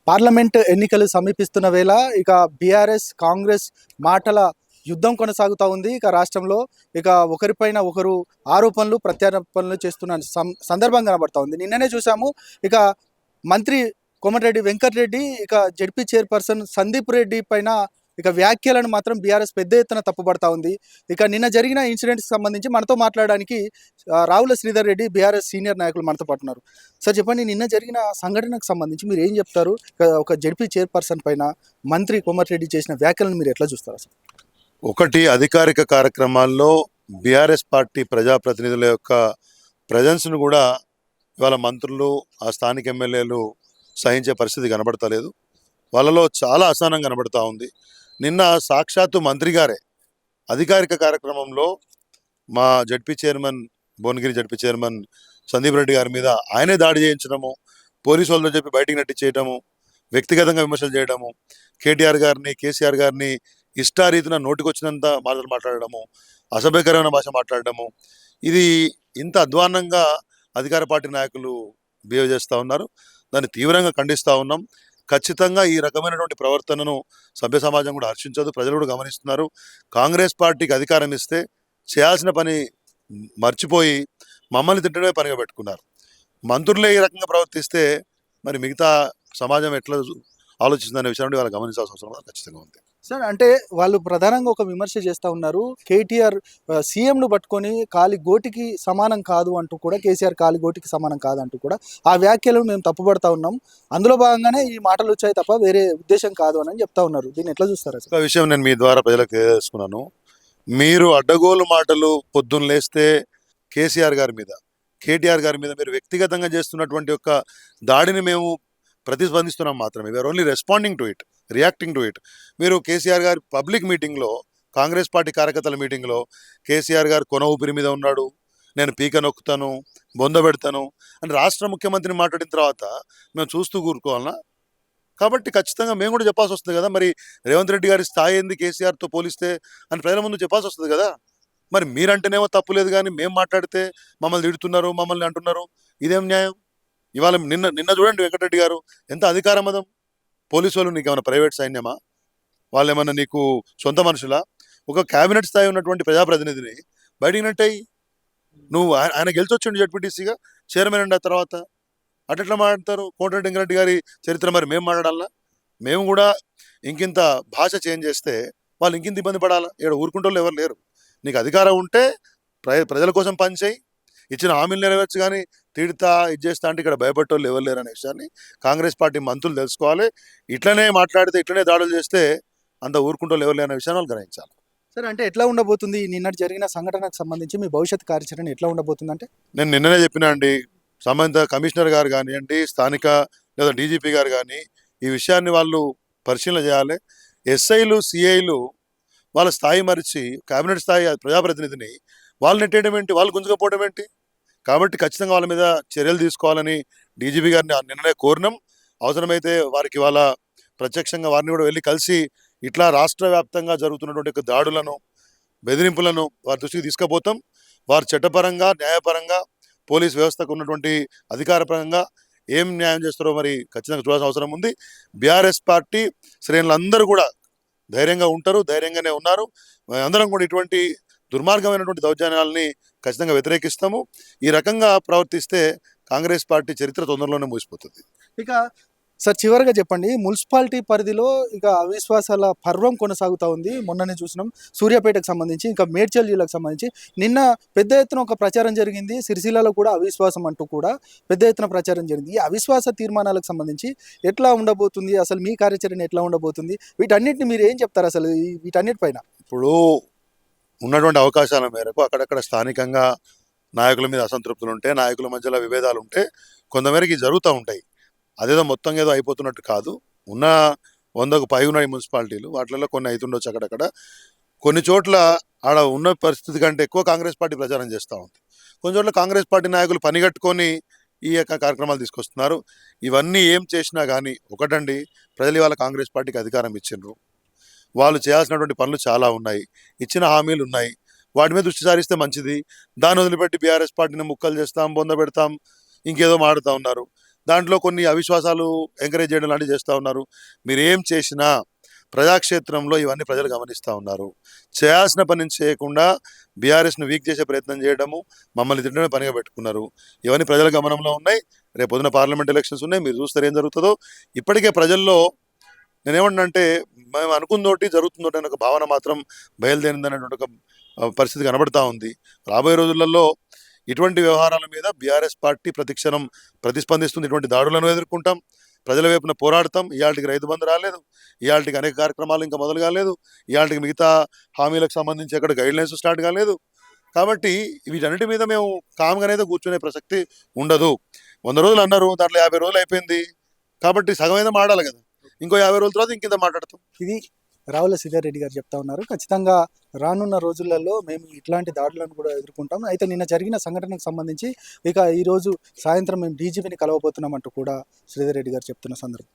Parliament ఎన్నికలు సమీపిస్తున్న వేళ ఇక బీఆర్ఎస్ కాంగ్రెస్ మాటల యుద్ధం కొనసాగుతూ ఉంది. ఇక రాష్ట్రంలో ఇక ఒకరిపైన ఒకరు ఆరోపణలు ప్రత్యారోపణలు చేస్తున్న సందర్భం కనబడతా ఉంది. నిన్ననే చూసాము ఇక మంత్రి కోమటిరెడ్డి వెంకటరెడ్డి ఇక జడ్పీ చైర్పర్సన్ సందీప్ రెడ్డి పైన ఇక వ్యాఖ్యలను మాత్రం బీఆర్ఎస్ పెద్ద ఎత్తున తప్పుపడతా ఉంది. ఇక నిన్న జరిగిన ఇన్సిడెంట్కి సంబంధించి మనతో మాట్లాడడానికి రావుల శ్రీధర్ రెడ్డి బీఆర్ఎస్ సీనియర్ నాయకులు మనతో పాటున్నారు. సార్ చెప్పండి, నిన్న జరిగిన సంఘటనకు సంబంధించి మీరు ఏం చెప్తారు? ఒక జడ్పీ చైర్పర్సన్ పైన మంత్రి కోమటిరెడ్డి చేసిన వ్యాఖ్యలను మీరు ఎట్లా చూస్తారు? సార్ ఒకటి, అధికారిక కార్యక్రమాల్లో బీఆర్ఎస్ పార్టీ ప్రజాప్రతినిధుల యొక్క ప్రజెన్స్ను కూడా ఇవాళ మంత్రులు ఆ స్థానిక ఎమ్మెల్యేలు సహించే పరిస్థితి కనబడతలేదు. వాళ్ళలో చాలా అసహనం కనబడతా ఉంది. నిన్న సాక్షాత్తు మంత్రి గారే అధికారిక కార్యక్రమంలో మా ZP chairman Bhuvanagiri ZP chairman Sandeep Reddy గారి మీద ఆయనే దాడి చేయించడము, పోలీసు వాళ్ళతో చెప్పి బయటికి నట్టించేయడము, వ్యక్తిగతంగా విమర్శలు చేయడము, కేటీఆర్ గారిని కేసీఆర్ గారిని ఇష్టారీతిన నోటికొచ్చినంత మాటలు మాట్లాడడము, అసభ్యకరమైన భాష మాట్లాడడము, ఇది ఇంత అధ్వాన్నంగా అధికార పార్టీ నాయకులు బిహేవ్ చేస్తూ ఉన్నారు. దాన్ని తీవ్రంగా ఖండిస్తూ ఉన్నాం. ఖచ్చితంగా ఈ రకమైనటువంటి ప్రవర్తనను సభ్య సమాజం కూడా హర్షించదు, ప్రజలు కూడా గమనిస్తున్నారు. కాంగ్రెస్ పార్టీకి అధికారం ఇస్తే చేయాల్సిన పని మర్చిపోయి మమ్మల్ని తిట్టడమే పనిగా పెట్టుకున్నారు. మంత్రులే ఈ రకంగా ప్రవర్తిస్తే మరి మిగతా సమాజం ఎట్లా ఆలోచిస్తుందనే విషయాన్ని వాళ్ళు గమనించాల్సిన అవసరం ఖచ్చితంగా ఉంది. సార్ అంటే వాళ్ళు ప్రధానంగా ఒక విమర్శ చేస్తూ ఉన్నారు. కేటీఆర్ సీఎంను పట్టుకొని కాలి గోటికి సమానం కాదు అంటూ కూడా, కేసీఆర్ కాలి గోటికి సమానం కాదంటూ కూడా ఆ వ్యాఖ్యలు మేము తప్పుపడతా ఉన్నాం. అందులో భాగంగానే ఈ మాటలు వచ్చాయి తప్ప వేరే ఉద్దేశం కాదు అని చెప్తా ఉన్నారు. దీన్ని ఎట్లా చూస్తారు? ఒక విషయం నేను మీ ద్వారా ప్రజలకు తెలియజేసుకున్నాను. మీరు అడ్డగోలు మాటలు పొద్దున్న లేస్తే కేసీఆర్ గారి మీద, కేటీఆర్ గారి మీద మీరు వ్యక్తిగతంగా చేస్తున్నటువంటి యొక్క దాడిని మేము ప్రతిస్పందిస్తున్నాం మాత్రమే. We're only responding to it, reacting to it. మీరు కేసీఆర్ గారి పబ్లిక్ మీటింగ్లో, కాంగ్రెస్ పార్టీ కార్యకర్తల మీటింగ్లో కేసీఆర్ గారు కొన ఊపిరి మీద ఉన్నాడు, నేను పీక నొక్కుతాను, బొంద పెడతాను అని రాష్ట్ర ముఖ్యమంత్రిని మాట్లాడిన తర్వాత మేము చూస్తూ కూరుకోవాలన్నా? కాబట్టి ఖచ్చితంగా మేము కూడా చెప్పాల్సి వస్తుంది కదా. మరి రేవంత్ రెడ్డి గారి స్థాయి ఏంది కేసీఆర్తో పోలిస్తే అని ప్రజల ముందు చెప్పాల్సి వస్తుంది కదా. మరి మీరంటేనేమో తప్పులేదు, కానీ మేము మాట్లాడితే మమ్మల్ని తిడుతున్నారు, మమ్మల్ని అంటున్నారు. ఇదేం న్యాయం? ఇవాళ నిన్న చూడండి, వెంకటరెడ్డి గారు ఎంత అధికార మదం. పోలీసు వాళ్ళు నీకు ఏమైనా ప్రైవేట్ సైన్యమా? వాళ్ళు ఏమన్నా నీకు సొంత మనుషులా? ఒక క్యాబినెట్ స్థాయి ఉన్నటువంటి ప్రజాప్రతినిధిని బయటికి నట్టయి నువ్వు ఆయన గెలిచొచ్చిండు జడ్పీటీసీగా, చైర్మన్ అండి. ఆ తర్వాత అట్లా మాట్లాడతారు. కోమటిరెడ్డి వెంకటరెడ్డి గారి చరిత్ర మరి మేము మాట్లాడాలా? మేము కూడా ఇంకింత భాష చేంజ్ చేస్తే వాళ్ళు ఇంకింత ఇబ్బంది పడాలా? ఇక్కడ ఊరుకుంటోళ్ళు ఎవరు లేరు. నీకు అధికారం ఉంటే ప్రజల కోసం పనిచేయి, ఇచ్చిన హామీలు నెరవేర్చు, కానీ తిడతా ఇది చేస్తా అంటే ఇక్కడ భయపడేవాళ్ళు ఎవరు లేరు అనే విషయాన్ని కాంగ్రెస్ పార్టీ మంత్రులు తెలుసుకోవాలి. ఇట్లనే మాట్లాడితే, ఇట్లనే దాడులు చేస్తే అంత ఊరుకుంటోళ్ళు ఎవరు లేరు అనే విషయాన్ని వాళ్ళు గ్రహించాలి. సార్ అంటే ఎట్లా ఉండబోతుంది నిన్నటి జరిగిన సంఘటనకు సంబంధించి మీ భవిష్యత్ కార్యాచరణ ఎట్లా ఉండబోతుంది? అంటే నేను నిన్ననే చెప్పినా అండి, సంబంధిత కమిషనర్ గారు కానివ్వండి, స్థానిక లేదా డీజీపీ గారు కానీ ఈ విషయాన్ని వాళ్ళు పరిశీలన చేయాలి. ఎస్ఐలు సిఐలు వాళ్ళ స్థాయి మరిచి కేబినెట్ స్థాయి ప్రజాప్రతినిధిని వాళ్ళు నెట్టేయడం ఏంటి, వాళ్ళు గుంజుకపోవడం ఏంటి? కాబట్టి ఖచ్చితంగా వాళ్ళ మీద చర్యలు తీసుకోవాలని డీజీపీ గారిని నిన్ననే కోరినాం. అవసరమైతే వారికి వాళ్ళ ప్రత్యక్షంగా వారిని కూడా వెళ్ళి కలిసి ఇట్లా రాష్ట్ర వ్యాప్తంగా జరుగుతున్నటువంటి దాడులను, బెదిరింపులను వారి దృష్టికి తీసుకుపోతాం. వారు చట్టపరంగా, న్యాయపరంగా, పోలీస్ వ్యవస్థకు ఉన్నటువంటి అధికారపరంగా ఏం న్యాయం చేస్తారో మరి ఖచ్చితంగా చూడాల్సిన అవసరం ఉంది. బీఆర్ఎస్ పార్టీ శ్రేణులందరూ కూడా ధైర్యంగా ఉంటారు, ధైర్యంగానే ఉన్నారు. అందరం కూడా ఇటువంటి దుర్మార్గమైనటువంటి దౌర్జన్యాలని ఖచ్చితంగా వ్యతిరేకిస్తాము. ఈ రకంగా ప్రవర్తిస్తే కాంగ్రెస్ పార్టీ చరిత్ర తొందరలోనే ముగిసిపోతుంది. ఇక సార్ చివరిగా చెప్పండి, మున్సిపాలిటీ పరిధిలో ఇక అవిశ్వాసాల పర్వం కొనసాగుతూ ఉంది. మొన్ననే చూసినాం సూర్యాపేటకు సంబంధించి, ఇంకా మేడ్చల్ జిల్లాకు సంబంధించి నిన్న పెద్ద ఎత్తున ఒక ప్రచారం జరిగింది. సిరిసిల్లలో కూడా అవిశ్వాసం అంటూ కూడా పెద్ద ఎత్తున ప్రచారం జరిగింది. ఈ అవిశ్వాస తీర్మానాలకు సంబంధించి ఎట్లా ఉండబోతుంది, అసలు మీ కార్యాచరణ ఎట్లా ఉండబోతుంది, వీటన్నిటిని మీరు ఏం చెప్తారు అసలు వీటన్నిటిపైన? ఇప్పుడు ఉన్నటువంటి అవకాశాల మేరకు అక్కడక్కడ స్థానికంగా నాయకుల మీద అసంతృప్తులు ఉంటే, నాయకుల మధ్యలో విభేదాలు ఉంటే కొంతమేరకు జరుగుతూ ఉంటాయి. అదేదో మొత్తం ఏదో అయిపోతున్నట్టు కాదు. ఉన్న 100కు పై ఉన్నాయి మున్సిపాలిటీలు, వాటిల్లో కొన్ని అవుతుండొచ్చు. అక్కడక్కడ కొన్ని చోట్ల ఆడ ఉన్న పరిస్థితి కంటే ఎక్కువ కాంగ్రెస్ పార్టీ ప్రచారం చేస్తూ ఉంది. కొన్ని చోట్ల కాంగ్రెస్ పార్టీ నాయకులు పనిగట్టుకొని ఈ యొక్క కార్యక్రమాలు తీసుకొస్తున్నారు. ఇవన్నీ ఏం చేసినా కానీ ఒకటండి, ప్రజలు ఇవాళ కాంగ్రెస్ పార్టీకి అధికారం ఇచ్చిండ్రు. వాళ్ళు చేయాల్సినటువంటి పనులు చాలా ఉన్నాయి, ఇచ్చిన హామీలు ఉన్నాయి. వాటి మీద దృష్టి సారిస్తే మంచిది. దాన్ని వదిలిపెట్టి బీఆర్ఎస్ పార్టీని ముక్కలు చేస్తాం, బొంద పెడతాం, ఇంకేదో మాడుతూ ఉన్నారు. దాంట్లో కొన్ని అవిశ్వాసాలు ఎంకరేజ్ చేయడం లాంటివి చేస్తూ ఉన్నారు. మీరు ఏం చేసినా ప్రజాక్షేత్రంలో ఇవన్నీ ప్రజలు గమనిస్తూ ఉన్నారు. చేయాల్సిన పనిని చేయకుండా బీఆర్ఎస్ను వీక్ చేసే ప్రయత్నం చేయడము, మమ్మల్ని తిట్టడమే పనిగా పెట్టుకున్నారు. ఇవన్నీ ప్రజల గమనంలో ఉన్నాయి. రేపు పొద్దున పార్లమెంట్ ఎలక్షన్స్ ఉన్నాయి, మీరు చూస్తారు ఏం జరుగుతుందో. ఇప్పటికే ప్రజల్లో నేనేమంటే మేము అనుకుందోటి జరుగుతుందోటి అనే ఒక భావన మాత్రం బయలుదేరిందనేటువంటి ఒక పరిస్థితి కనబడతా ఉంది. రాబోయే రోజులలో ఇటువంటి వ్యవహారాల మీద బీఆర్ఎస్ పార్టీ ప్రతిక్షణం ప్రతిస్పందిస్తుంది. ఇటువంటి దాడులను ఎదుర్కొంటాం, ప్రజల వైపున పోరాడతాం. ఇవాళకి రైతు బంధు రాలేదు, ఇవాళకి అనేక కార్యక్రమాలు ఇంకా మొదలు కాలేదు, ఇవాళకి మిగతా హామీలకు సంబంధించి ఎక్కడ గైడ్లైన్స్ స్టార్ట్ కాలేదు. కాబట్టి వీటన్నిటి మీద మేము కామ్గానైతే కూర్చునే ప్రసక్తి ఉండదు. 100 రోజులు అన్నారు, దాంట్లో 50 రోజులు అయిపోయింది. కాబట్టి సగమైనా మాడాలి కదా, ఇంకో 50 రోజుల తర్వాత ఇంకింత మాట్లాడతాం. ఇది రావుల సిద్ధారెడ్డి గారు చెప్తా ఉన్నారు. ఖచ్చితంగా రానున్న రోజులలో మేము ఇట్లాంటి దాడులను కూడా ఎదుర్కొంటాం. అయితే నిన్న జరిగిన సంఘటనకు సంబంధించి ఇక ఈరోజు సాయంత్రం మేము డీజీపీని కలవబోతున్నామంటూ కూడా శ్రీధర్ రెడ్డి గారు చెప్తున్న సందర్భం.